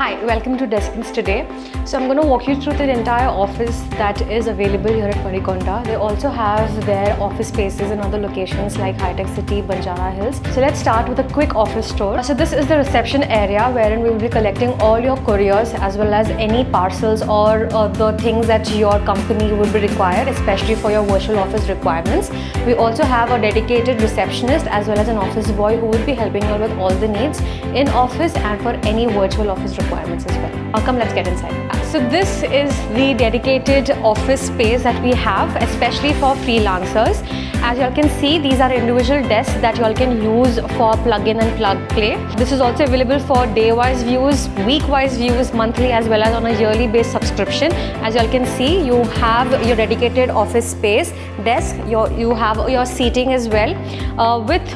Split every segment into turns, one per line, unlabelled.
Hi, welcome to Deskins today. So I'm going to walk you through the entire office that is available here at Marikonda. They also have their office spaces in other locations like High Tech City, Banjara Hills. So let's start with a quick office tour. So this is the reception area wherein we will be collecting all your couriers as well as any parcels or the things that your company would be required, especially for your virtual office requirements. We also have a dedicated receptionist as well as an office boy who will be helping you with all the needs in office and for any virtual office requirements as well. Come, let's get inside. So this is the dedicated office space that we have, especially for freelancers. As you all can see, these are individual desks that you all can use for plug-in and plug-play. This is also available for day-wise views, week-wise views, monthly as well as on a yearly based subscription. As you all can see, you have your dedicated office space, desk, you have your seating as well.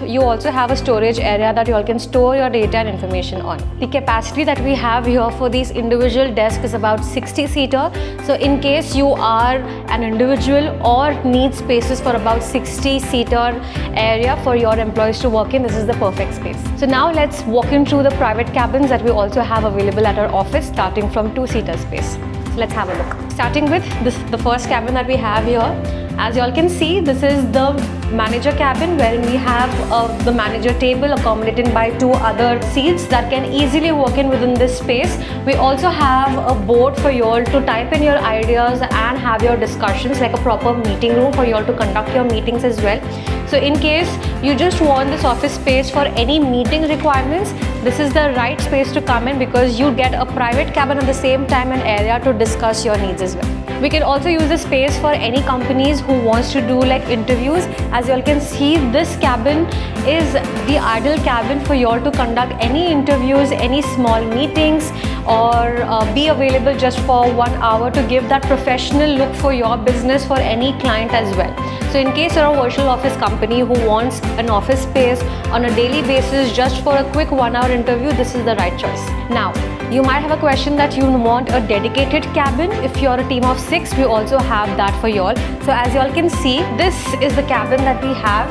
You also have a storage area that you all can store your data and information on. The capacity that we have here for these individual desks is about 60-seater. So in case you are an individual or need spaces for about 60-seater area for your employees to work in, this is the perfect space. So now let's walk in through the private cabins that we also have available at our office, starting from 2-seater space. So let's have a look. Starting with the first cabin that we have here. As you all can see, this is the manager cabin wherein we have the manager table accommodated by 2 other seats that can easily walk in within this space. We also have a board for you all to type in your ideas and have your discussions, like a proper meeting room for you all to conduct your meetings as well. So in case you just want this office space for any meeting requirements, this is the right space to come in because you get a private cabin at the same time and area to discuss your needs as well. We can also use this space for any companies who wants to do like interviews. As you all can see, this cabin is the ideal cabin for you all to conduct any interviews, any small meetings, or be available just for 1 hour to give that professional look for your business for any client as well. So in case you're a virtual office company who wants an office space on a daily basis just for a quick 1-hour interview, this is the right choice. Now, you might have a question that you want a dedicated cabin. If you're a team of 6, we also have that for you all. So as you all can see, this is the cabin that we have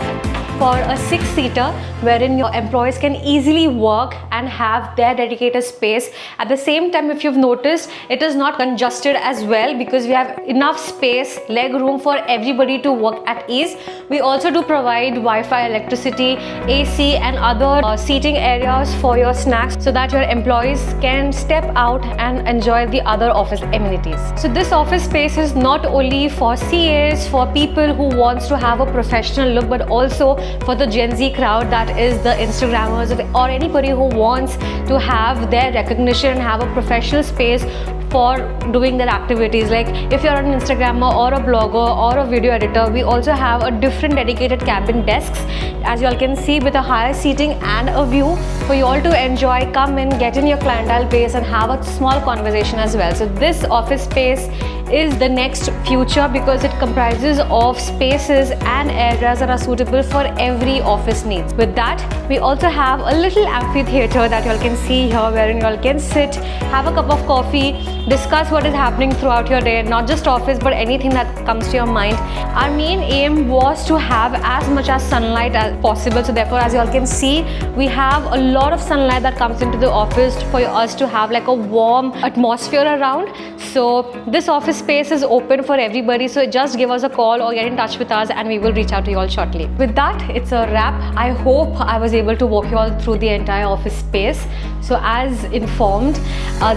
for a 6-seater wherein your employees can easily work and have their dedicated space. At the same time, if you've noticed, it is not congested as well because we have enough space, leg room for everybody to work at ease. We also do provide Wi-Fi, electricity, AC and other seating areas for your snacks so that your employees can step out and enjoy the other office amenities. So this office space is not only for CAs, for people who wants to have a professional look, but also for the Gen Z crowd, that is the Instagrammers or anybody who wants to have their recognition and have a professional space for doing their activities. Like if you're an Instagrammer or a blogger or a video editor, we also have a different dedicated cabin desks, as you all can see, with a higher seating and a view for you all to enjoy, come in, get in your clientele base and have a small conversation as well. So this office space is the next future because it comprises of spaces and areas that are suitable for every office needs. With that, we also have a little amphitheater that you all can see here wherein you all can sit, have a cup of coffee, discuss what is happening throughout your day, not just office but anything that comes to your mind. Our main aim was to have as much as sunlight as possible, so therefore as you all can see, we have a lot of sunlight that comes into the office for us to have like a warm atmosphere around. So this office space is open for everybody, so just give us a call or get in touch with us and we will reach out to you all shortly. With that, it's a wrap. I hope I was able to walk you all through the entire office space. So as informed,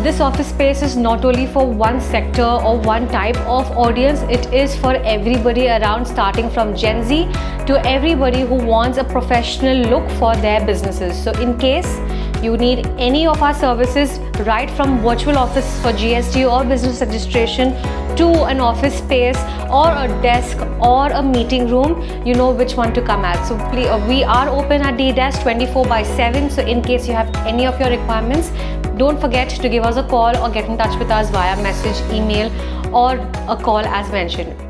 this office space is not only for one sector or one type of audience, it is for everybody around, starting from Gen Z to everybody who wants a professional look for their businesses. So in case you need any of our services, right from virtual office for GST or business registration to an office space or a desk or a meeting room, you know which one to come at. So please, we are open at D-Desk 24/7. So in case you have any of your requirements, don't forget to give us a call or get in touch with us via message, email or a call as mentioned.